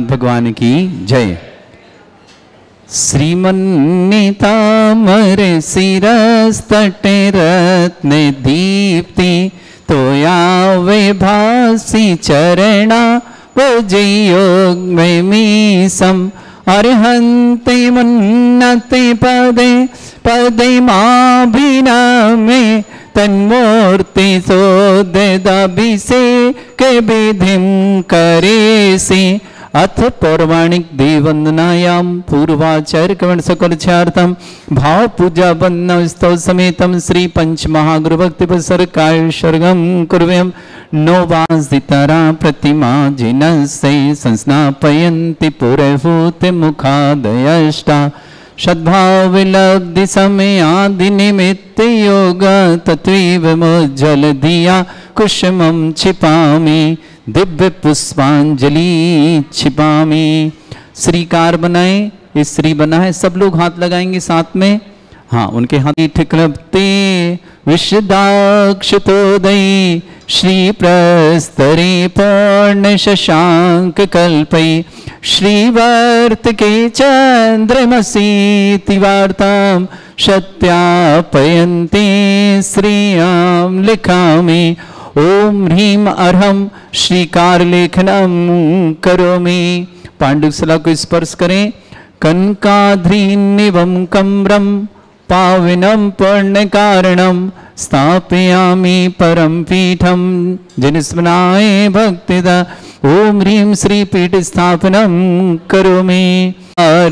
जगन्नाथ भगवान की जय। श्रीमन्नितामर शिरस्तटे रत्न दीप्ति तोयावे भासी चरणा भजयोगमीसम अर्हन्ते मन्नते पदे पदे माभिनामे तन्मूर्ति सोदेदाभिषेक विधिं करेसि। अथ पौराणिक देववंदनायां पूर्वाचार्य कवण सकलचार्थम भाव पूजा वंदन स्तव समेतम श्री पंच महागुरु भक्ति प्रसरकाय सर्गम कुर्वयम नोवासितरा प्रतिमा जिनसे संस्नापयन्ति पुरहूत मुखादयष्टा सद्भावलब्धि समय आदि निमित्त योग तत्वीव मुज्जल दिया कुसुमं छिपामि दिव्य पुष्पांजलि छिपामी। श्रीकार बनाए, ये श्री बना है, सब लोग हाथ लगाएंगे साथ में। हाँ, उनके हाथ ठिकलपते विशदाक्षतोदयी श्री प्रस्तरे पूर्ण शशांक कल्पई श्रीवर्त के चंद्रमसी वार्ताम सत्यापयन्ते श्रियाम लिखामि। ओम ह्रीम अर्हम श्रीकार लेखनम करोमि। पांडुशला को स्पर्श करें। कनकाध्रीनिवम कम्रम पावनम पुण्य कारणम स्थापयामि परम पीठम जिनस्मनाय भक्तिदा। ओम ह्रीम श्री पीठ स्थापनम करोमि।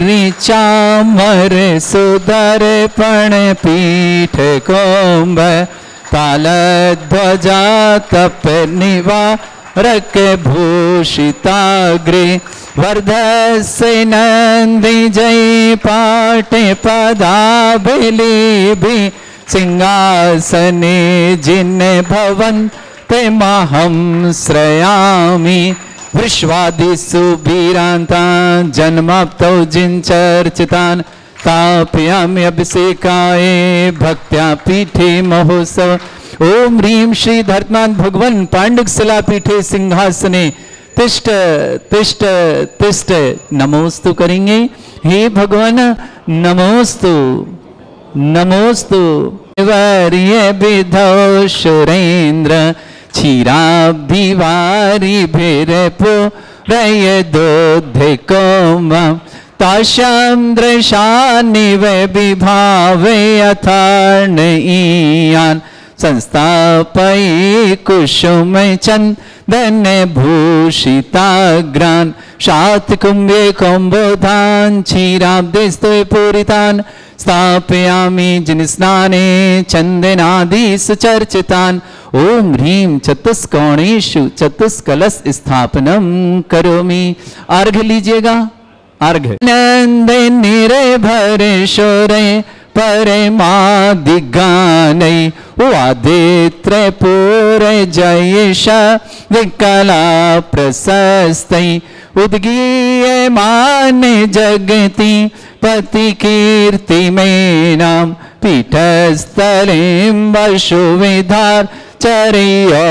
ऋचामर सुदर पण पीठ कोम्ब तालध्वजा तप निवारक भूषिताग्रे वर्धस्य नंदी जय पाटे पदाभिलेभि सिंहासने जिन भवन ते महं श्रयामि। विश्वादिषु वीरान्तान् जन्माप्तौ जिन चर्चितान् स्थापयामि अभिषेकाय भक्त्या पीठे महोत्सव। ओम ह्रीम श्री धर्तनाथ भगवान पांडुकशिला पीठे सिंहासने तिष्ठ तिष्ठ तिष्ठ नमोस्तु करेंगे। हे भगवान नमोस्तु नमोस्तु। वर्य विधौ सुरेंद्र क्षीराब्धिवारी भिरपो रय दोधे कोम ताशां दृशानिव विभावे अथार्णईयान् संस्थापये कुसुम चंदन भूषिताग्रान् शातकुम्भे कुम्भोधान् क्षीराब्धिस्तु पूरितान् स्थापयामि जिनस्नाने चंदनादि सुचर्चितान्। ओम ह्रीम चतुष्कोणेषु चतुष्कलश स्थापनम करोमि। अर्घ लीजिएगा। अर्घ नंद निर्भर शोरे परमादिगानै वादित्र पूर जयेश विकला प्रशस्तै उद्गीयमान जगति पति कीर्ति में नाम पीठस्थलीं वसुविधार चरयोल्लसामि।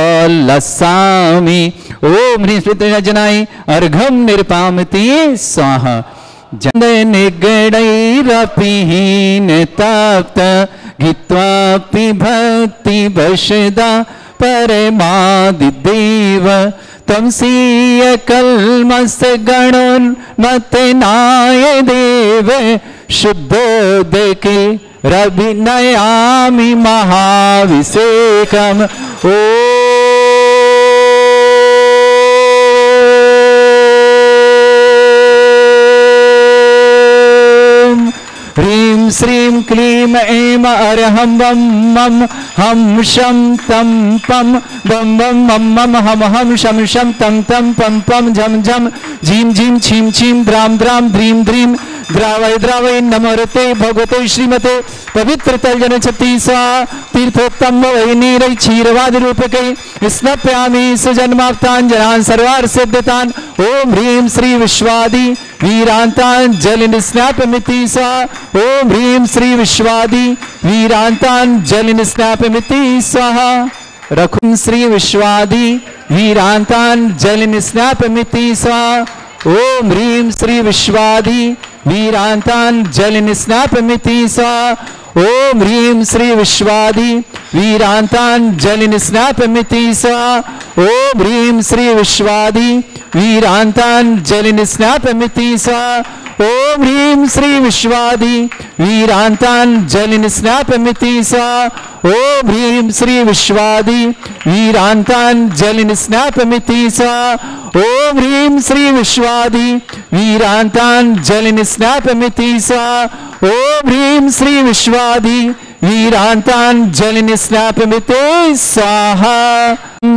ओम ह्रीं स्मृतिरजनाय अर्घम निर्पामति स्वाहा। जन्द निगडैरपिहीन तप्त घित्वापि भक्ति वशदा परमादिदेव तमसीय कल्मस गणोन्मतनाय देव शुद्धोदके रविनयामि महाभिषेकम्। ह्रीं श्रीं क्लीं ऐं अर्हं वं मं हम शं तं पं बं बं मं मं हम हम शं शं तं तं पं पं झं झं झीं झीं छीं छीं द्रां द्रां द्रीं द्रीं द्रावय द्रावय नमोरते भगवते श्रीमते पवित्र तलजन छत्तीसा तीर्थोत्तम वै नीरै क्षीरवाद रूपके स्नप्यामि सुजन्माप्तान् जनान् सर्वार्थ सिद्धतान्। ओम ह्रीं श्री विश्वादि वीरांतान् जल स्नापमिति सा। ओम ह्रीं श्री विश्वादि वीरांतान् जल स्नापमिति स्वाहा। रघुं श्री विश्वादि वीरांतान् जल स्नापमिति स्वाहा। ओम ह्रीं श्री विश्वादि वीरांतांजलिनिस्नापमिति सा। ओम ह्रीं श्री विश्वादि वीरांतांजलिनिस्नापमिति सा। ओम ह्रीं श्री विश्वादि वीरांतांजलिनिस्नापमिति सा। ओम ह्रीं श्री विश्वादि वीरांतांजलिनिस्नापमिति सा। ओम ह्रीं श्री विश्वादि वीरांतांजलिनिस्नापमिति सा। ओम ह्रीं श्री विश्वादि वीरांतांजलिनिस्नापमिति सा। ओम ह्रीं श्री विश्वादि वीरांतांजलिनिस्नापमिति स्वाहा।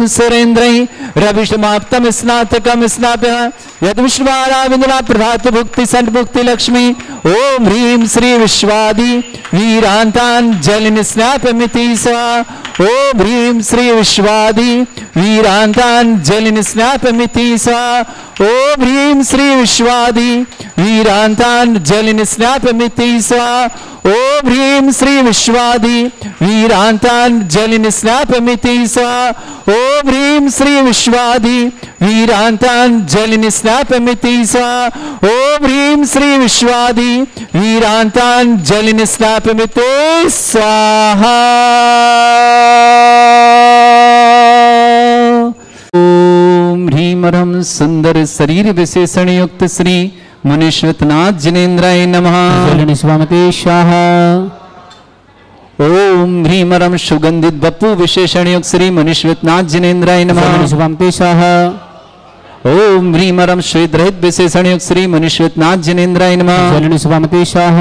सुरेन्द्रै रविशमाप्तम स्नातकम स्नाप्य यद विश्वारा विंदना प्रधात भुक्ति संभुक्ति लक्ष्मी। ओम ह्रीं श्री विश्वादि वीरांतांजलिनिस्नापमिति सा। ओम ह्रीं श्री विश्वादि वीरांतांजलिनिस्नापमिति सा। ओम ह्रीं श्री विश्वादि वीरांतांजलिनिस्नापमिति सा। ओम ह्रीं श्री विश्वादि वीरांतांजलिनिस्नापमिति सा। ओम ह्रीं श्री विश्वादि वीरांतांजलिनिस्नापमिति सा। ओम ह्रीं श्री विश्वादि वीरांतांजलिनिस्नापमिति स्वाहा। ओम ह्रीं ह्रं सुंदर शरीर विशेषण युक्त श्री मुनीश्वरनाथ जिनेन्द्राय नमः। स्वामते शाह। ओम ह्रीं ह्रं सुगंधित बपु विशेषण युक्त श्री मुनीश्वरनाथ जिनेन्द्राय नमः। स्वामते शाह। ओम ह्रीं ह्रं श्वेत रहित विशेषण युक्त श्री मुनीश्वरनाथ जिनेन्द्राय नमः। स्वामते शाह।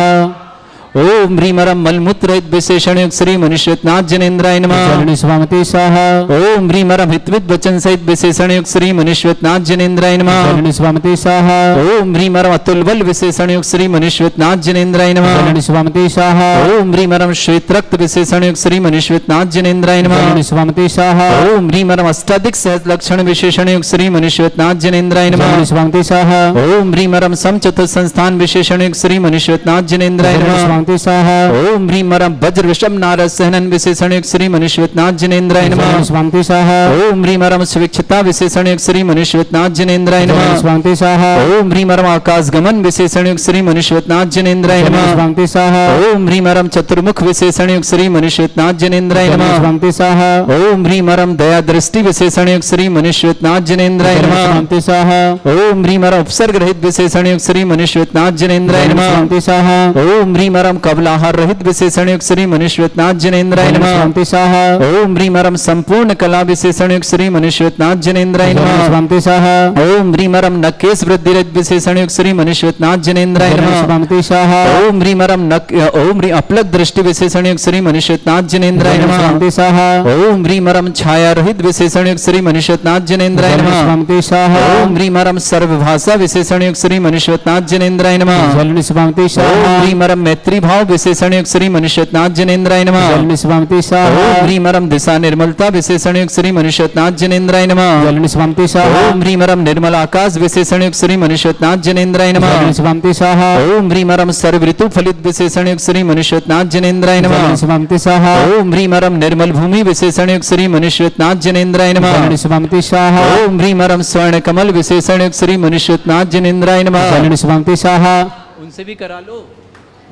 ओम ह्रीं ह्रं मलमूत्र रहित विशेषण युक्त श्री मुनीश्वरनाथ जिनेन्द्राय नमः। स्वामते शाह। ओम ह्रीं ह्रं हितविद वचन सहित विशेषण युक्त श्री मुनीश्वरनाथ जिनेन्द्राय नमः। स्वामते शाह। ओम ह्रीं ह्रं अतुल बल विशेषण युक्त श्री मुनीश्वरनाथ जिनेन्द्राय नमः। स्वामते शाह। ओम ह्रीं ह्रं श्वेत रक्त विशेषण युक्त श्री मुनीश्वरनाथ जिनेन्द्राय नमः। स्वामते शाह। ओम ह्रीं ह्रं अष्टाधिक सहज लक्षण विशेषण युक्त श्री मुनीश्वरनाथ जिनेन्द्राय नमः। स्वामते शाह। ओम ह्रीं ह्रं समचतुर्थ संस्थान विशेषण युक्त श्री मुनीश्वरनाथ जिनेन्द्राय नमः। स्वामते शाह। ओम ह्रीं ह्रं वज्र विषम नारद सहनन विशेषण युक्त श्री मुनीश्वरनाथ जिनेन्द्राय नमः। स्वामते शाह। ओम ह्रीं ह्रं स्वेच्छता विशेषण युक्त श्री मुनीश्वरनाथ जिनेन्द्राय नमः। स्वामते शाह। ओम ह्रीं ह्रं आकाश गमन विशेषण युक्त श्री मुनीश्वरनाथ जिनेन्द्राय नमः। स्वामते शाह। ओम ह्रीं ह्रं चतुर्मुख विशेषण युक्त श्री मुनीश्वरनाथ जिनेन्द्राय नमः। स्वामते शाह। ओम ह्रीं ह्रं दया दृष्टि विशेषण युक्त श्री मुनीश्वरनाथ जिनेन्द्राय नमः। स्वामते शाह। ओम ह्रीं ह्रं उपसर्ग रहित विशेषण युक्त श्री मुनीश्वरनाथ जिनेन्द्राय नमः। स्वामते शाह। ओम ह्रीं ह्रं कबलाहार रहित विशेषण युक्त श्री मुनीश्वरनाथ जिनेन्द्राय नमः। स्वामते शाह। ओम ह्रीं ह्रं संपूर्ण कला विशेषण युक्त श्री मुनीश्वरनाथ जिनेन्द्राय नमः। स्वामते शाह। ओम ह्रीं ह्रं नकेश वृद्धि रहित विशेषण युक्त श्री मुनीश्वरनाथ जिनेन्द्राय नमः। स्वामते शाह। ओम ह्रीं ह्रं ओम ह्रीं अपलक दृष्टि विशेषण युक्त श्री मुनीश्वरनाथ जिनेन्द्राय नमः। स्वामते शाह। ओम ह्रीं ह्रं छाया रहित विशेषण युक्त श्री मुनीश्वरनाथ जिनेन्द्राय नमः। स्वामते शाह। ओम ह्रीं ह्रं सर्वभाषा विशेषण युक्त श्री मुनीश्वरनाथ जिनेन्द्राय नमः। स्वामते शाह। ओम ह्रीं ह्रं मैत्री भाव विशेषण युक्त श्री मुनीश्वरनाथ जिनेन्द्राय नमः। स्वामते शाह। ओम ह्रीं ह्रं दिशा निर्मलता विशेषण युक्त श्री मुनीश्वरनाथ जिनेन्द्राय नमः। स्वामते शाह। ओम ह्रीं ह्रं निर्मल आकाश विशेषण युक्त श्री मुनीश्वरनाथ जिनेन्द्राय नमः। स्वामते शाह। ओम ह्रीं ह्रं सर्व ऋतु फलित विशेषण युक्त श्री मुनीश्वरनाथ जिनेन्द्राय नमः। स्वामते शाह। ओम ह्रीं ह्रं निर्मल भूमि विशेषण युक्त श्री मुनीश्वरनाथ जिनेन्द्राय नमः। स्वामते शाह। ओम ह्रीं ह्रं स्वर्ण कमल विशेषण युक्त श्री मुनीश्वरनाथ जिनेन्द्राय नमः। स्वामते शाह। उनसे भी करा लो,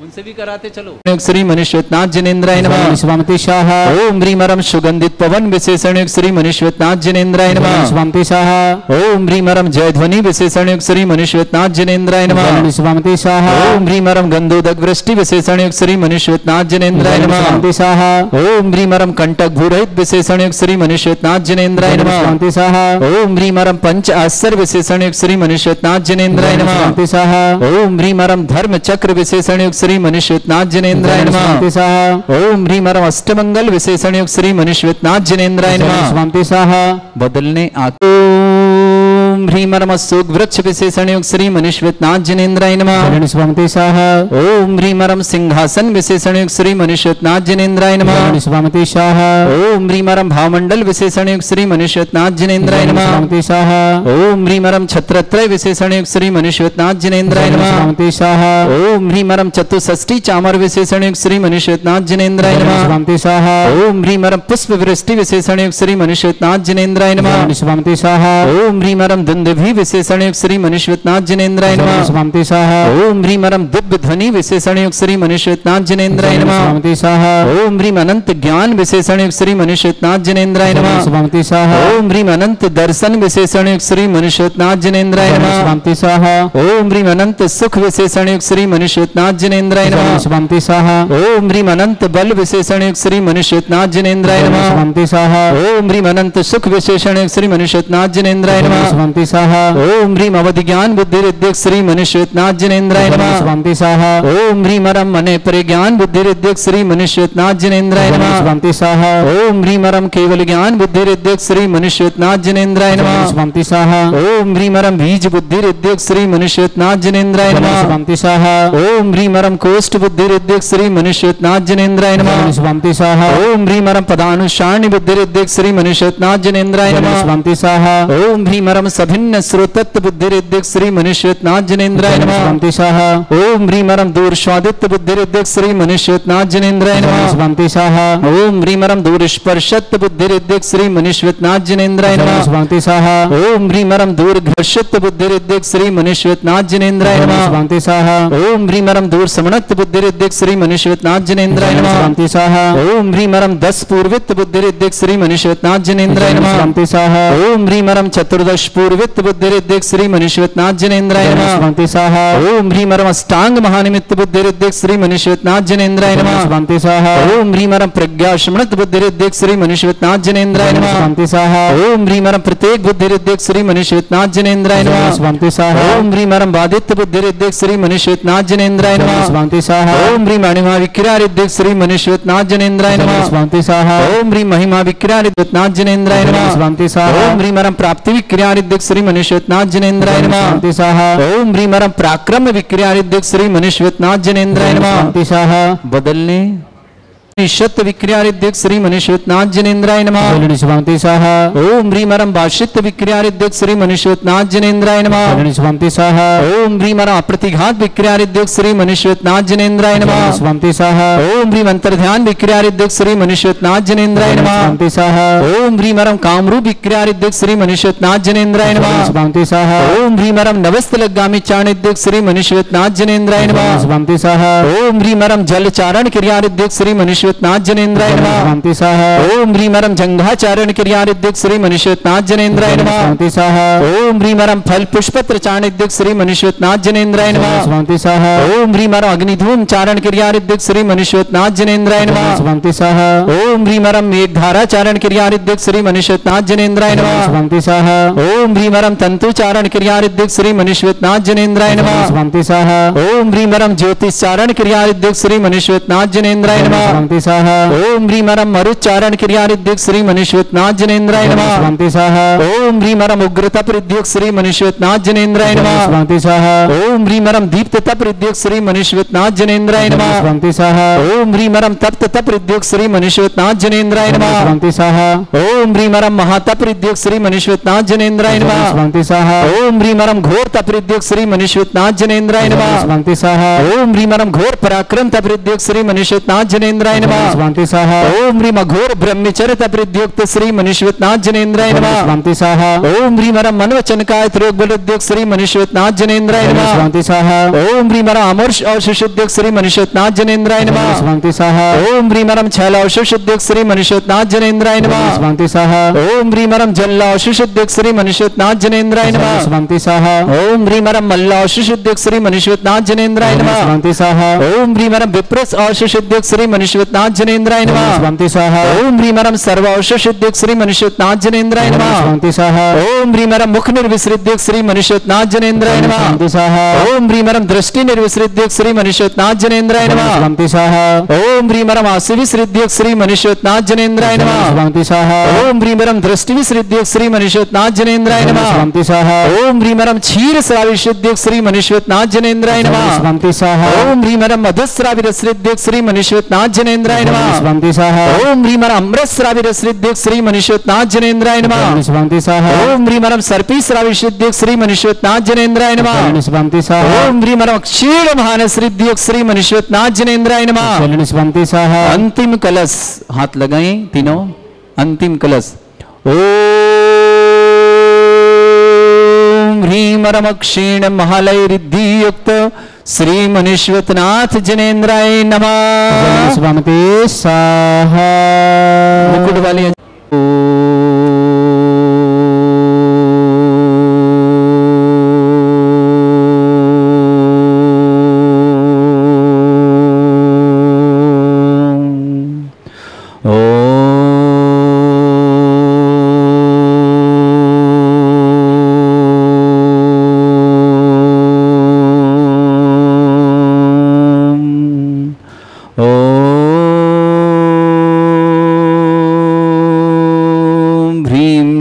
उनसे भी कराते चलो। श्री मुनीश्वरनाथ जिनेन्द्राय नमः। स्वामते शाह। ओम ह्रीं ह्रं सुगंधित पवन विशेषण युक्त श्री मुनीश्वरनाथ जिनेन्द्राय नमः। स्वामते शाह। ओम ह्रीं ह्रं जय ध्वनि विशेषण युक्त श्री मुनीश्वरनाथ जिनेन्द्राय नमः। स्वामते शाह। ओम ह्रीं ह्रं गंधोदक वृष्टि विशेषण युक्त श्री मुनीश्वरनाथ जिनेन्द्राय नमः। स्वामते शाह। ओम ह्रीं ह्रं कंटक भूरहित विशेषण युक्त श्री मुनीश्वरनाथ जिनेन्द्राय नमः। स्वामते शाह। ओम ह्रीं ह्रं पंच आश्चर्य विशेषण युक्त श्री मुनीश्वरनाथ जिनेन्द्राय नमः। स्वामते शाह। ओम ह्रीं ह्रं धर्म चक्र विशेषण युक्त श्री मुनीश्वरनाथ जिनेन्द्राय नमः। स्वामते शाह। ओम ह्रीं ह्रं अष्टमंगल विशेषण युक्त श्री मुनीश्वरनाथ जिनेन्द्राय नमः। स्वामते शाह। बदलने आते। ओम ह्रीं ह्रं अशोक वृक्ष विशेषण युक्त श्री मुनीश्वरनाथ जिनेन्द्राय नमः। स्वामते शाह। ओम ह्रीं ह्रं सिंहासन विशेषण युक्त श्री मुनीश्वरनाथ जिनेन्द्राय नमः। स्वामते शाह। ओम ह्रीं ह्रं भावमंडल विशेषण युक्त श्री मुनीश्वरनाथ जिनेन्द्राय नमः। स्वामते शाह। ओम ह्रीं ह्रं छत्रत्रय विशेषण युक्त श्री मुनीश्वरनाथ जिनेन्द्राय नमः। स्वामते शाह। ओम ह्रीं ह्रं चतुष्षष्टि चामर विशेषण युक्त श्री मुनीश्वरनाथ जिनेन्द्राय नमः। स्वामते शाह। ओम ह्रीं ह्रं पुष्प वृष्टि विशेषण युक्त श्री मुनीश्वरनाथ जिनेन्द्राय नमः। स्वामते शाह। ओम ह्रीं ह्रं दुंदुभि विशेषण युक्त श्री मनुष्यनाथ जिनेन्द्राय नमः। स्वामी स्वाहा ओम ह्रीम अरम दिव्य ध्वनि विशेषण युक्त श्री मनुष्यनाथ जिनेन्द्राय नमः। स्वामी स्वाहा ओम ह्रीम अनंत ज्ञान विशेषण युक्त श्री मनुष्यनाथ जिनेन्द्राय नमः। स्वामी स्वाहा ओम ह्रीम अनंत दर्शन विशेषण युक्त श्री मनुष्यनाथ जिनेन्द्राय नमः। स्वामी स्वाहा ओम ह्रीम अनंत सुख विशेषण युक्त श्री मनुष्यनाथ जिनेन्द्राय नमः। स्वामी स्वाहा ओम ह्रीम अनंत बल विशेषण युक्त श्री मनुष्यनाथ जिनेन्द्राय नमः। स्वामी स्वाहा ओम ह्रीम अनंत सुख विशेषण युक्त श्री मनुष्यनाथ जिनेन्द्राय नमः। स्वामी स्वाहा ओम ह्रीम अवधि ज्ञान बुद्धि रिद्धिक श्री मनुष्यनाथ जिनेन्द्राय नमः। स्वामी स्वाहा ओम ह्रीम अरम मने परिज्ञान बुद्धि रिद्धिक श्री मनुष्यनाथ जिनेन्द्राय नमः। स्वामी स्वाहा ओम ह्रीम अरम केवल ज्ञान बुद्धि रिद्धिक श्री मनुष्यनाथ जिनेन्द्राय नमः। स्वामी स्वाहा ओम ह्रीम अरम बीज बुद्धि रिद्धिक श्री मनुष्यनाथ जिनेन्द्राय नमः। स्वामी स्वाहा ओम ह्रीम अरम कोष्ठ बुद्धि रिद्धिक श्री मनुष्यनाथ जिनेन्द्राय नमः। स्वामी स्वाहा ओम ह्रीम अरम पदानुशारणी बुद्धि रिद्धिक श्री मनुष्यनाथ जिनेन्द्राय नमः। स्वामी स्वाहा ओम ह्रीम अरम सभिन्न श्रोतत्व बुद्धि रिद्धिक श्री मनुष्यनाथ जिनेन्द्राय नमः। स्वामी स्वाहा ओम ह्रीम अरम दूर स्वादित्य बुद्धि रिद्धिक श्री मनुष्यनाथ जिनेन्द्राय नमः। स्वामी स्वाहा ओम ह्रीम अरम दूर स्पर्शत्व बुद्धि रिद्धिक श्री मनुष्यनाथ जिनेन्द्राय नमः। स्वामी स्वाहा ओम ह्रीम अरम दूर घर्षत्व बुद्धि रिद्धिक श्री मनुष्यनाथ जिनेन्द्राय नमः। स्वामी स्वाहा ओम ह्रीम अरम दूर समणत्व बुद्धि रिद्धिक श्री मनुष्यनाथ जिनेन्द्राय नमः। स्वामी स्वाहा ओम ह्रीम अरम 10 पूर्वित्व बुद्धि रिद्धिक श्री मनुष्यनाथ जिनेन्द्राय नमः। स्वामी स्वाहा ओम ह्रीम अरम 14 पूर्वित्व बुद्धि रिद्धिक श्री मनुष्यनाथ जिनेन्द्राय नमः। स्वामी स्वाहा ओम ह्रीम अरम अष्टांग महानिमित्त बुद्धि रिद्धिक श्री मनुष्यनाथ जिनेन्द्राय नमः। स्वामी स्वाहा ओम ह्रीम अरम प्रज्ञा शमनत बुद्धि रिद्धिक श्री मनुष्यनाथ जिनेन्द्राय नमः। स्वामी स्वाहा ओम ह्रीम अरम प्रत्येक बुद्धि रिद्धिक श्री मनुष्यनाथ जिनेन्द्राय नमः। स्वामी स्वाहा ओम ह्रीम अरम बाधित्य बुद्धि रिद्धिक श्री मनुष्यनाथ जिनेन्द्राय नमः। स्वामी स्वाहा ओम ह्रीम अणिमा विक्रिया रिद्धिक श्री मनुष्यनाथ जिनेन्द्राय नमः। स्वामी स्वाहा ओम ह्रीम महिमा विक्रिया रिद्धिनाथ जिनेन्द्राय नमः। स्वामी स्वाहा ओम ह्रीम अरम प्राप्ति विक्रिया रिद्धिक श्री मनुष्यनाथ जिनेन्द्राय नमः। स्वामी स्वाहा ओम ह्रीम अरम पराक्रम विक्रिया रिद्धिक श्री मनुष्यनाथ जिनेन्द्राय नमः। स्वामी स्वाहा बदलने निशत विक्रिया रिद्धिक श्री मनुष्यनाथ जिनेन्द्राय नमः। स्वामी स्वाहा ओम ह्रीम अरम भाषित विक्रिया रिद्धिक श्री मनुष्यनाथ जिनेन्द्राय नमः। स्वामी स्वाहा ओम ह्रीम अरम अप्रतिघात विक्रिया रिद्धिक श्री मनुष्यनाथ जिनेन्द्राय नमः। स्वामी स्वाहा ओम ह्रीम अंतर्ध्यान विक्रिया रिद्धिक श्री मनुष्यनाथ जिनेन्द्राय नमः। स्वामी स्वाहा ओम ह्रीम अरम कामरूप विक्रिया रिद्धिक श्री मनुष्यनाथ जिनेन्द्राय नमः। स्वामी स्वाहा ओम ह्रीम अरम नवस्तलगामी चारण रिद्धिक श्री मनुष्यनाथ जिनेन्द्राय नमः। स्वामी स्वाहा ओम ह्रीम अरम जल चारण क्रिया रिद्धिक श्री मनुष्यनाथ जिनेन्द्राय नमः। स्वामी स्वाहा ओम ह्रीम अरम जंघाचारण क्रिया रिद्धिक श्री मनुष्यनाथ जिनेन्द्राय नमः। स्वामी स्वाहा ओम ह्रीम अरम फल पुष्पत्र चारण रिद्धिक श्री मनुष्यनाथ जिनेन्द्राय नमः। स्वामी स्वाहा ओम ह्रीम अरम अग्निधूम चारण क्रिया रिद्धिक श्री मनुष्यनाथ जिनेन्द्राय नमः। स्वामी स्वाहा ओम ह्रीम अरम मेघधारा चारण क्रिया रिद्धिक श्री मनुष्यनाथ जिनेन्द्राय नमः। स्वामी स्वाहा ओम ह्रीम अरम तंतु चारण क्रिया रिद्धिक श्री मनुष्यनाथ जिनेन्द्राय नमः। स्वामी स्वाहा ओम ह्रीम अरम ज्योतिष चारण क्रिया रिद्धिक श्री मनुष्यनाथ जिनेन्द्राय नमः। स्वामी स्वाहा ओम ह्रीम अरम मरुच्चारण क्रिया रिद्धिक श्री मनुष्यनाथ जिनेन्द्राय नमः। स्वामी स्वाहा ओम ह्रीम अरम उग्रता प्रद्युक श्री मनुष्यनाथ जिनेन्द्राय नमः। स्वामी स्वाहा ओम ह्रीम अरम दीप्तता प्रद्युक श्री मनुष्यनाथ जिनेन्द्राय नमः। स्वामी स्वाहा ओम ह्रीम अरम तप्तता प्रद्युक श्री मनुष्यनाथ जिनेन्द्राय नमः। स्वामी स्वाहा ओम ह्रीम अरम महाता प्रद्युक श्री मनुष्यनाथ जिनेन्द्राय नमः। स्वामी स्वाहा ओम ह्रीम अरम घोर तप्रद्युक श्री मनुष्यनाथ जिनेन्द्राय नमः। स्वामी स्वाहा ओम ह्रीम अरम घोर पराक्रम तप्रद्युक श्री मनुष्यनाथ जिनेन्द्राय नमः। स्वामी स्वाहा ओम ह्रीम अघोर ब्रह्मचर्य तप्रद्युक्त श्री मनुष्यनाथ जिनेन्द्राय नमः। स्वामी स्वाहा ओम ह्रीम अरम मनवचनकाय त्रयोग बलद्युक्त श्री मनुष्यनाथ जिनेन्द्राय नमः। स्वामी स्वाहा ओम ह्रीम अरम अमर्ष औषुद्युक्त श्री मनुष्यनाथ जिनेन्द्राय नमः। स्वामी स्वाहा ओम ह्रीम अरम छैल औषुद्युक्त श्री मनुष्यनाथ जिनेन्द्राय नमः। स्वामी स्वाहा ओम ह्रीम अरम जल औषुद्युक्त श्री मनुष्यनाथ जिनेन्द्राय नमः। स्वामी स्वाहा ओम ह्रीम अरम मल्ल औषुद्युक्त श्री मनुष्यनाथ जिनेन्द्राय नमः। स्वामी स्वाहा ओम ह्रीम अरम विप्रस औषुद्युक्त श्री मनुष्यनाथ जिनेन्द्राय नमः। स्वामी स्वाहा ओम ह्रीम अरम सर्व औषुद्युक्त श्री मनुष्यनाथ जिनेन्द्राय नमः। स्वामी स्वाहा ओम ह्रीम अरम मुख निर्विसृद्युक्त श्री मनुष्यनाथ जिनेन्द्राय नमः। स्वामी स्वाहा ओम ह्रीम अरम दृष्टि निर्विसृद्युक्त श्री मनुष्यनाथ जिनेन्द्राय नमः। स्वामी स्वाहा ओम ह्रीम अरम आसु विसृद्युक्त श्री मनुष्यनाथ जिनेन्द्राय नमः। स्वामी स्वाहा ओम ह्रीम अरम दृष्टि विसृद्युक्त श्री मनुष्यनाथ जिनेन्द्राय नमः। स्वामी स्वाहा ओम ह्रीम अरम क्षीर श्राविशुद्युक्त श्री मनुष्यनाथ जिनेन्द्राय नमः। स्वामी स्वाहा ओम ह्रीम अरम मधुस्राविरसृद्युक्त श्री मनुष्यनाथ जिनेन्द्राय नमः। स्वामी स्वाहा ओम ह्रीम अरम अमृतस्राविरसृद्युक्त श्री मनुष्यनाथ जिनेन्द्राय नमः। स्वामी स्वाहा ओम ह्रीम अरम सर्पी श्राविशुद्युक्त श्री मनुष्यनाथ जिनेन्द्राय नमः। स्वामी स्वाहा ओम ह्रीम अरम क्षीर महानसृद्युक्त श्री मनुष्यनाथ जिनेन्द्राय नमः। स्वामी स्वाहा अंतिम कलश हाथ लगाएं तीनों। अंतिम कलश ह्रीं रमक्षीण महालय रिद्धि युक्त श्री मुनीश्वरनाथ जनेन्द्राय नमः। स्वामते स्वाहा। मुकुट वाली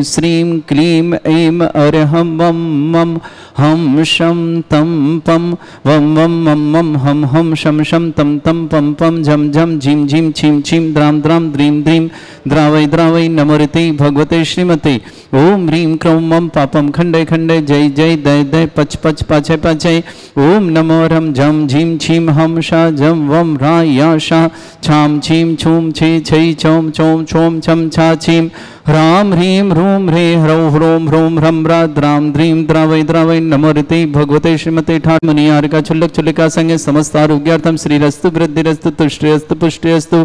श्रीं क्लीं ऐं अरहं वं मं हम शं तं पं वं वं मं मं हम हम शं शं तं तं पं पं झं झं झीं झीं छीं छीं द्रां द्रां द्रीं द्रीं द्रावै द्रावै नमोरिते भगवते श्रीमते ओम ह्रीं क्रौं मं पापं खण्डे खण्डे जय जय दय दय पच पच पाचय पाचय ओम नमो रं झं झीं छीं हम शा झं वं रा या शा छां छीं छूं छे छै छौं छौं छौं छं छा छीं ह्रां ह्रीं ह्रूं ह्रे ह्रौं ह्रों ह्रों ह्रं ह्रा द्रां द्रीं द्रावै द्रावै नमोरिते भगवते श्रीमते ठाट मुनियारिका चुल्लक चुल्लिका संगे समस्त आरोग्यार्थम श्रीरस्तु वृद्धिरस्तु तुष्टिरस्तु पुष्टिरस्तु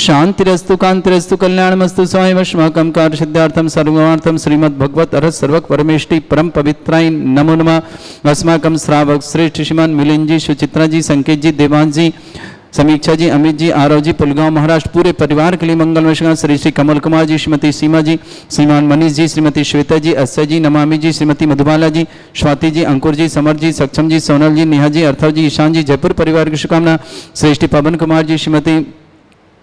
शांतिरस्तु कांतिरस्तु कल्याणमस्तु स्वामिवश्माकं कार्यसिद्ध्यार्थम सर्वार्थम श्रीमद् भगवत अरहत सर्वक परमेष्टि परम पवित्राय नमो नमः। अस्माकं श्रावक श्रेष्ठ श्रीमान मिलिंद जी, सुचित्रा जी, संकेत जी, देवांश जी, समीक्षा जी, अमित जी, आरव जी, पुलगांव महाराष्ट्र पूरे परिवार के लिए मंगलमय श्री श्री कमल कुमार जी, श्रीमती सीमा जी, श्रीमान मनीष जी, श्रीमती श्वेता जी, अस्य जी, नमामि जी, श्रीमती मधुबाला जी, स्वाति जी, अंकुर जी, समर जी, सक्षम जी, सोनल जी, नेहा जी, अर्थव जी, ईशान जी, जयपुर परिवार की शुभकामना श्रेष्ठी पवन कुमार जी, श्रीमती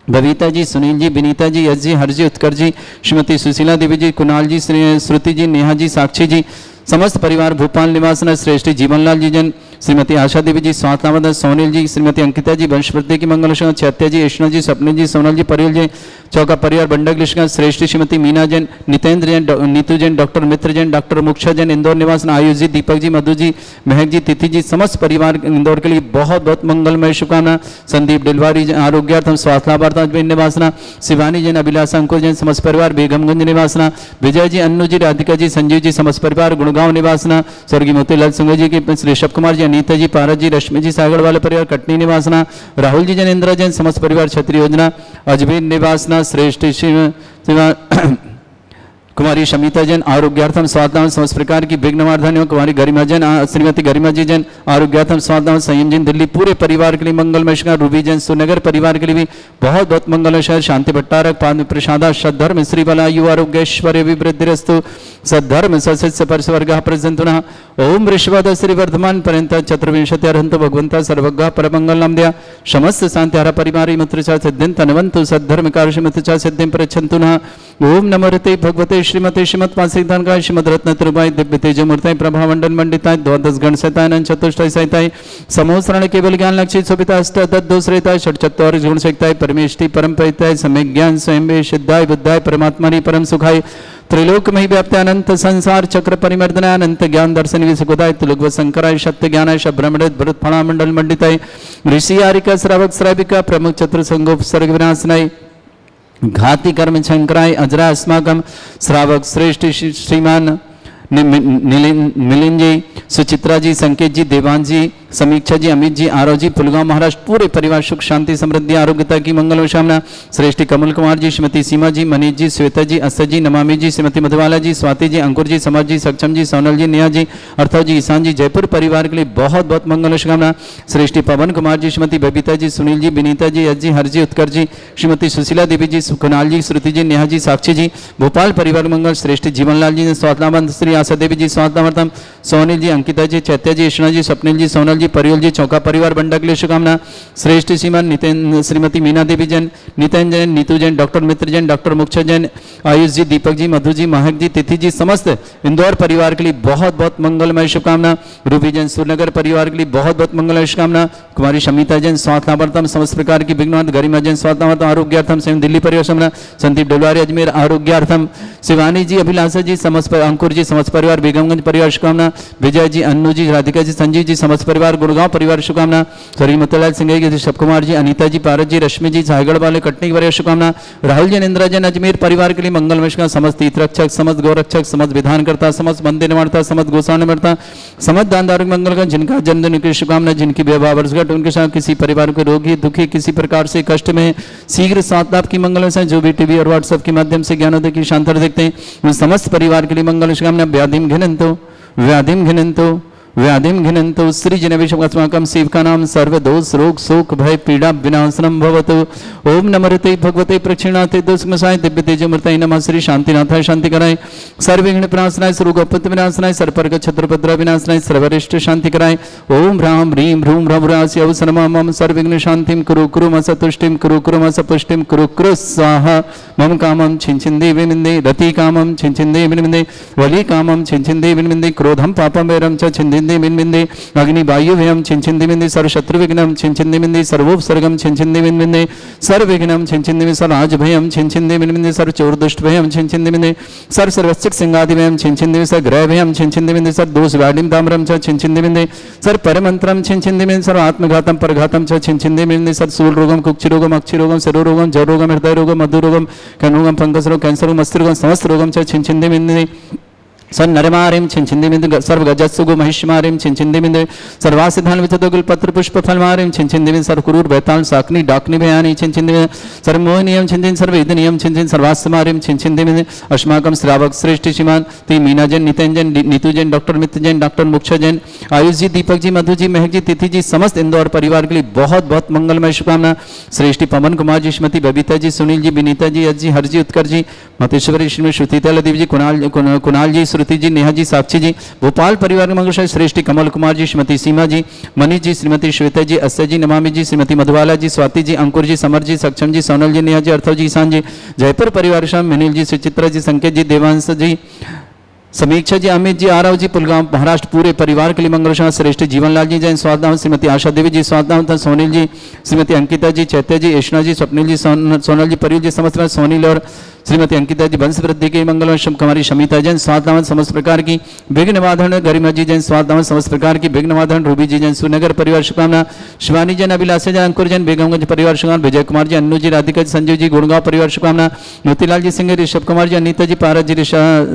बबीता जी, सुनील जी, विनीता जी, यश जी, हर्ष जी, उत्कर्ष जी, श्रीमती सुशीला देवी जी, कुणाल जी, श्रुति जी, नेहा जी, साक्षी जी, समस्त परिवार भोपाल निवासन श्रेष्ठ जीवनलाल जी जन, श्रीमती आशा देवी जी, स्वातनावद सोनील जी, श्रीमती अंकिता जी, वंशवृद्धि की मंगल चैत्या जी, यशना जी, सपने जी, सोनल जी, परियल जी, चौका परिवार बंडक लिशका श्रेष्ठ श्रीमती मीना जैन, नितेंद्र जैन, नीतू जैन, डॉक्टर मित्र जैन, डॉक्टर मुक्षा जैन, इंदौर निवासन आयुष जी, दीपक जी, मधु जी, महक जी, तिथि जी, समस्त परिवार इंदौर के लिए बहुत बहुत मंगलमय शुभकामना। संदीप डिलवारी आरोग्यार्थम स्वास्थ्यार्थम निवासना, शिवानी जैन, अभिलाषा अंकुर जैन, समस्त परिवार बेगमगंज निवासना, विजय जी, अन्नू जी, राधिका जी, संजीव जी, समस्त परिवार गुड़गांव निवासना, स्वर्गीय मोतीलाल सिंह जी के ऋषभ कुमार जी, अनीता जी, पारस जी, रश्मि जी, सागर वाले परिवार कटनी निवासना, राहुल जी जैन, इंदिरा जैन, समस्त परिवार छत्री योजना अजमेर निवासना, श्रेष्ठ कुमारी शमिता जैन आरोग्यार्थम स्वास्थ्य समस्त प्रकार की विघ्नवार्धन कुमारी गरिमा जैन, श्रीमती गरिमा जी जैन आरोग्यार्थम स्वास्थ्य संयम जैन दिल्ली पूरे परिवार के लिए मंगलमय शिखर, रूबी जैन सुनगर परिवार के लिए भी बहुत बहुत मंगलमय शहर, शांति भट्टारक पाद प्रसादा सद्धर्म श्रीबला यु आरोग्यश्वर्य विवृद्धिरस्तु सद्धर्म सस्य परस्वर्ग प्रजंतुना ओम ऋषवद श्री वर्धमान पर्यंत चतुर्विंशति अर्हंत भगवंता सर्वज्ञ परमंगलम दया समस्त शांति परिवारी मित्र सिद्धिं तनवंतु सद्धर्म कार्य सिद्धिं प्रच्छन्तुना ओम नमो रते भगवते श्रीमते श्रीमत्पासिद्धानकाय श्रीमद रत्न त्रिभाय दिव्य तेजमूर्ताय प्रभामंडल मंडिताय द्वादश गण सहिताय चतुष्टय सहिताय समोसरण केवल ज्ञान लक्षित शोभिता अष्ट दोषरेताय षट्चत्वार गुण सहिताय परमेष्टि परम परिताय सम्यक ज्ञान स्वयं सिद्धाय बुद्धाय परमात्मा परम सुखाय त्रिलोक में व्याप्त अनंत संसार चक्र परिमर्दनाय अनंत ज्ञान दर्शन विसुखदाय तुलग शंकराय सत्य ज्ञानाय ब्रह्मणित भरत फणा मंडल मंडिताय ऋषि आरिका श्रावक श्राविका प्रमुख चतुर संगोप सर्ग विनाशनाय घाति कर्म शंकराय अजरा अस्माकम श्रावक श्रेष्ठ श्रीमान मिलिंद जी, सुचित्रा जी, संकेत जी, देवांश जी, समीक्षा जी, अमित जी, आरव जी, पुलगांव महाराष्ट्र पूरे परिवार सुख शांति समृद्धि आरोग्यता की मंगल कामना श्रेष्ठी कमल कुमार जी, श्रीमती सीमा जी, मनीष जी, श्वेता जी, अस्य जी, नमामि जी, श्रीमती मधुबाला जी, स्वाति जी, अंकुर जी, समर जी, सक्षम जी, सोनल जी, नेहा जी, अर्थव जी, ईशान जी, जयपुर परिवार के लिए बहुत बहुत मंगल कामना श्रेष्ठी पवन कुमार जी, श्रीमती बबीता जी, सुनील जी, विनीता जी, यश जी, हर जी, उत्कर्ष जी, श्रीमती सुशीला देवी जी, कुणाल जी, श्रुति जी, नेहा जी, साक्षी जी, भोपाल परिवार मंगल श्रेष्ठ जीवनलाल जी, स्वातनाबंध श्री आशा देवी जी, स्वातनावर्तम सोनील जी, अंकिता जी, चैत्या जी, यशना जी, स्वप्निल जी, सोनल जी, परियल जी, चौका परिवार बंडक लिए शुभकामना श्रेष्ठ श्रीमान नितिन श्रीमती मीना देवी जैन, नितिन जैन, नीतू जैन, डॉक्टर मित्र जैन, डॉक्टर मुक्षा जैन, आयुष जी, दीपक जी, मधु जी, महक जी, तिथि जी, समस्त इंदौर परिवार के लिए बहुत बहुत मंगलमय शुभकामना रूबी जैन, सूरनगर परिवार के लिए बहुत बहुत मंगलमय शुभकामना कुमारी शमिता जैन, स्वास्थ्यार्थम समस्त प्रकार की विघ्नवाद गरिमा जैन, स्वास्थ्यार्थम आरोग्यार्थम स्वयं दिल्ली परिवार शुभकामना संदीप डोलवारी अजमेर आरोग्यार्थम शिवानी जी, अभिलाषा जी, समस्त अंकुर जी, समस्त परिवार बेगमगंज परिवार शुभकामना विजय जी, अन्नू जी, राधिका जी, संजीव जी, समस्त परिवार परिवार, गुड़गांव परिवार शुभकामना। स्वर्गीय मोतीलाल सिंह जी, ऋषभ कुमार जी, अनीता जी, पारस जी, रश्मि जी, सायगढ़ वाले कटनी की परिवार शुभकामना। राहुल जी, इंदिरा जैन, अजमेर परिवार के लिए मंगलमय शुभकामना। समस्त तीर्थरक्षक, समस्त गौरक्षक, समस्त विधानकर्ता, समस्त मंदिर निर्माणता, समस्त गोसाण निर्माता, समस्त दानदार मंगल का जिनका जन्मदिन की शुभकामना, जिनकी विवाह वर्षगांठ, उनके साथ किसी परिवार को रोगी दुखी किसी प्रकार से कष्ट में शीघ्र साथ आपकी मंगल से जो भी टीवी और व्हाट्सएप के माध्यम से ज्ञानोदय की शांतर देखते हैं उन समस्त परिवार के लिए मंगल शुभकामना। व्याधिम घिनंतो व्याधिम घिनंतो व्याधिम घिनंतो श्री जनविषमस्माकं शिव का नाम सर्वदोष रोग शोक भय पीड़ा विनाशनम भवतु। ओम नमरते भगवते प्रक्षिणाते दोषमसाय दिव्य तेजोमृताय नमः। श्री शांतिनाथाय शांति कराय, सर्वविघ्न विनाशनाय, सर्वगोपत विनाशनाय, सर्पर्ग छत्रपद्र विनाशनाय, सर्वरिष्ट शांति कराय। ओम ह्रां ह्रीं ह्रूं ह्रवरास्य अवसरमा मम सर्वविघ्न शांतिं कुरु कुरु मस तुष्टिं कुरु कुरु मस पुष्टिं कुरु कुरु स्वाहा। मम कामं छिंछिन्दे विनिन्दे, रति कामं छिंछिन्दे विनिन्दे, वली कामं छिंछिन्दे विनिन्दे, क्रोधं पापं वैरं च छिन्दिन्दे विनिन्दे, अग्नि वायु व्ययं छिंछिन्दे विनिन्दे, सर्वशत्रु विघ्नं छिंछिन्दे विनिन्दे, सर्वोपसर्गं छिंछिन्दे विनिन्दे, सर्वविघ्नं छिंछिन्दे विनिन्दे, सर्वराज भयं छिंछिन्दे विनिन्दे, सर्वचोर दुष्ट भयं छिंछिन्दे विनिन्दे, सर्वसर्वस्तिक सिंहादि भयं छिंछिन्दे विनिन्दे, सर्वग्रह भयं छिंछिन्दे विनिन्दे, सर्वदोष व्याधिं ताम्रं च छिंछिन्दे विनिन्दे, सर्वपरमन्त्रं छिंछिन्दे विनिन्दे, सर्वात्मघातं परघातं च छिंछिन्दे विनिन्दे, सर्वशूल रोगं कुक्षि रोगं अक्षि रोगं शिरो रोगं जर रोगं हृदय रोगं मधु रोगं कण्रोगं फंगस रोगं कैंसर रोगं मस्तिष्क रोगं समस्त रोगं च छिंछिन्दे विनिन्दे, सन्नरमारिं छिंछिन्दे विनिन्दे, सर्वगजत्सुगो महिष्मारिं छिंछिन्दे विनिन्दे, सर्वासिधान विचतोगुल पत्र पुष्प फलमारिं छिंछिन्दे विनिन्दे, सर्वक्रूर बैताल साकनी डाकनी भयानि छिंछिन्दे विनिन्दे, सर्वमोहनीयं छिंछिन्दे, सर्ववेदनीयं छिंछिन्दे, सर्वास्मारिं छिंछिन्दे विनिन्दे। अस्माकं श्रावक श्रेष्ठ श्रीमान ती मीना जैन, नितिन जैन, नीतू जैन, डॉक्टर मित्र जैन, डॉक्टर मुक्षा जैन, आयुष जी, दीपक जी, मधु जी, महक जी, तिथि जी, समस्त इंदौर परिवार के लिए बहुत बहुत मंगलमय शुभकामना। श्रेष्ठी पवन कुमार जी, श्रीमती बबीता जी, सुनील जी, विनीता जी, यश जी, हर जी, उत्कर जी, मतेश्वरी, श्रीमती श्रुतिता लदीप जी, कुणाल जी, श्रुति जी, नेहा जी, साक्षी जी, भोपाल परिवार के मंगल श्रेष्ठी कमल कुमार जी, श्रीमती सीमा जी, मनीष जी, श्रीमती श्वेता जी, अस्या जी, नमामि जी, श्रीमती मधुबाला जी, स्वाति जी, अंकुर जी, समर जी, सक्षम जी, सोनल जी, नेहा जी, अर्थव जी, ईशान जी, जयपुर परिवार शाम मिनिल जी, सुचित्रा जी, संकेत जी, देवांश जी, समीक्षा जी, अमित जी, आरव जी, पुलगांव महाराष्ट्र पूरे परिवार के लिए मंगल श्रेष्ठ जीवनलाल जी जैन स्वागत, श्रीमती आशा देवी जी स्वागत, सोनील जी, श्रीमती अंकिता जी, चैत्य जी, यशना जी, स्वप्निल जी, सोनल जी, परिल जी, समस्त सोनील और श्रीमती अंकिता जी वंश वृद्धि के मंगल कुमारी शमिता जैन स्वागत, समस्त प्रकार की विघ्न वाधन गरिमा जी जैन स्वागत, समस्त प्रकार की विघ्न वाधन रूबी जी जैन सुनगर परिवार शुभकामना। शिवानी जैन, अभिलाषा जैन, अंकुर जैन, बेगमगंज परिवार शुभकामना। विजय कुमार जी, अन्नू जी, राधिका जी, संजीव जी, गुड़गांव परिवार शुभकामना। मोतीलाल जी सिंह, ऋषभ कुमार जी, अनीता जी, पारस जी,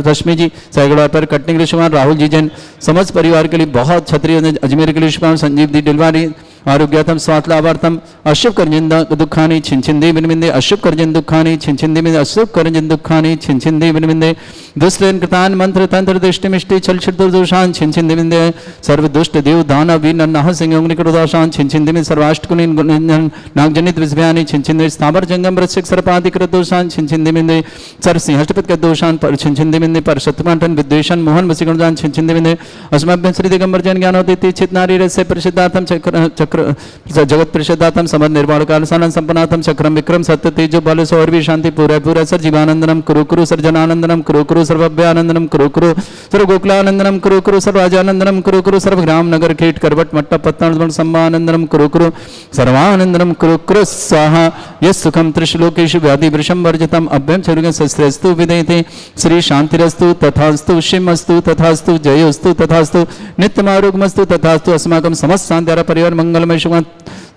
रश्मि जी, सायगढ़ पर कटनी के शुभकामना। राहुल जी जैन, समस्त परिवार के लिए बहुत क्षत्रिय अजमेर के लिए शुभकामना। संजीव जी डिलवारी आरोग्यार्थम स्वात लाभार्थम अशुभ कर्जन दुखानि छिंछिन्दे विनिन्दे, अशुभ कर्जन दुखानि छिंछिन्दे विनिन्दे, अशुभ कर्जन दुखानि छिंछिन्दे विनिन्दे, दुष्टन कृतान मंत्र तंत्र दृष्टि मिष्टि छल छिद्र दोषान छिंछिन्दे विनिन्दे, सर्व दुष्ट देव दानव वीर नरनाह सिंह अंग्नि कृतोषान छिंछिन्दे विनिन्दे, सर्वाष्टकुनि नागजनित विषभयानि छिंछिन्दे, स्थावर जंगम वृश्चिक सर्पादि कृतोषान छिंछिन्दे विनिन्दे, सर्व सिंहष्टपद कृतोषान पर छिंछिन्दे विनिन्दे, पर शत्रुघ्न विद्वेषण मोहन वसीगुणदान छिंछिन्दे विनिन्दे, अस्मभ्यं श्री दिगंबर जन ज्ञानोदिति चित नारी रस्य परिषदार्थम चक्र जगत परिषदातम समर निर्वाण काल सानंद संपन्नातम चक्रम विक्रम सत्य तेजो बल सौरवी शांति पूरा पूरा सर जीवानंदनम कुरु कुरु सर जनानंदनम कुरु कुरु सर्वभ्यानंदनम कुरु कुरु सर्व गोकुलानंदनम कुरु कुरु सर्वाजानंदनम कुरु कुरु सर्व ग्राम नगर खेट करवट मट्टा पत्तन सम्मानंदनम कुरु कुरु सर्वानंदनम कुरु कुरु स्वाहा। यस सुखम त्रिशलोकेषु व्याधि वृषम वर्जितम अभ्यम चरुगं शस्त्रस्तु विदयते श्री शांतिरस्तु तथास्तु शिवमस्तु तथास्तु जयोस्तु तथास्तु नित्यमारोग्यमस्तु तथास्तु अस्माकं समस्त शांतिरा परिवार मंगलमय शुभ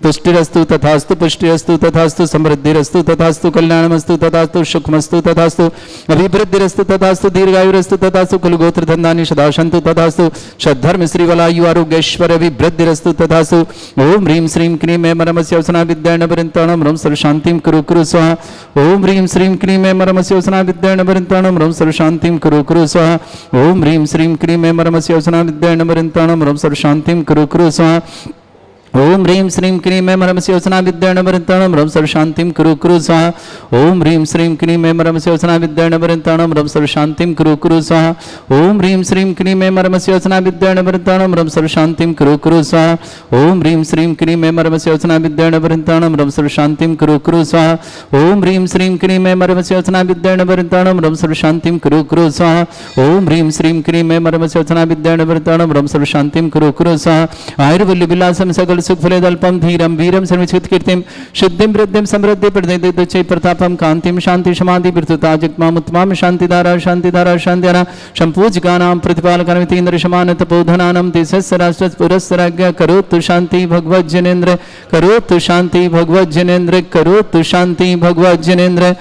तुष्टिरस्तु तथास्तु पुष्टिरस्तु तथास्तु समृद्धिरस्तु तथास्तु कल्याणमस्तु तथास्तु सुखमस्तु तथास्तु अभिवृद्धिरस्तु तथास्तु दीर्घायुरस्तु तथास्तु कुलगोत्र धन्दानि सदाशन्तु तथास्तु सद्धर्म श्रीवलायु आरोग्यैश्वर्य अभिवृद्धिरस्तु तथास्तु। ओम ह्रीं श्रीं क्लीं मे मरमस्य वसना विद्यार्णवृन्ताणं ह्रं सर्वशान्तिं कुरु कुरु स्वाहा। ओम ह्रीं श्रीं क्लीं मे मरमस्य वसना विद्यार्णवृन्ताणं ह्रं सर्वशान्तिं कुरु कुरु स्वाहा। ओम ह्रीं श्रीं क्लीं मे मरमस्य वसना विद्यार्णवृन्ताणं ह्रं सर्वशान्तिं कुरु कुरु स्वाहा। ओम ह्रीं श्रीं क्लीं मे मरमस्य वसना विद्यार्णवृन्ताणं ह्रं सर्वशान्तिं कुरु कुरु स्वाहा। ओम ह्रीं श्रीं क्लीं मे मरमस्य वसना विद्यार्णवृन्ताणं ह्रं सर्वशान्तिं कुरु कुरु स्वाहा। ओम ह्रीं श्रीं क्लीं मे मरमस्य वसना विद्यार्णवृन्ताणं ह्रं सर्वशान्तिं कुरु कुरु स्वाहा। ओम ह्रीं श्रीं क्लीं मे मरमस्य वसना विद्यार्णवृन्ताणं ह्रं सर्वशान्तिं कुरु कुरु स्वाहा। ओम ह्रीं श्रीं क्लीं मे मरमस्य वसना विद्यार्णवृन्ताणं ह्रं सर्वशान्तिं कुरु कुरु स्वाहा। ओम ह्रीं श्रीं क्लीं मे मरमस्य वसना विद्यार्णवृन्ताणं ह्रं सर्वशान्तिं कुरु कुरु स्वाहा। आयुर्वल्ली विलासं सकल सुखफलेदल्पं धीरं वीरं सर्वचित्कीर्तिं शुद्धिं वृद्धिं समृद्धि प्रदे प्रतापं कांतिं शांति समाधि वृत्तता जगमामुत्तमां शांतिधारा शांतिधारा शांतिधारा संपूजकानां प्रतिपालकानामितीन्द्र शमान तपोधनानां देशस्य राष्ट्रस्य पुरस्य राज्ञ करोतु शांति भगवज्जनेन्द्र करोतु शांति भगवज्जनेन्द्र करोतु शांति भगवज्जनेन्द्र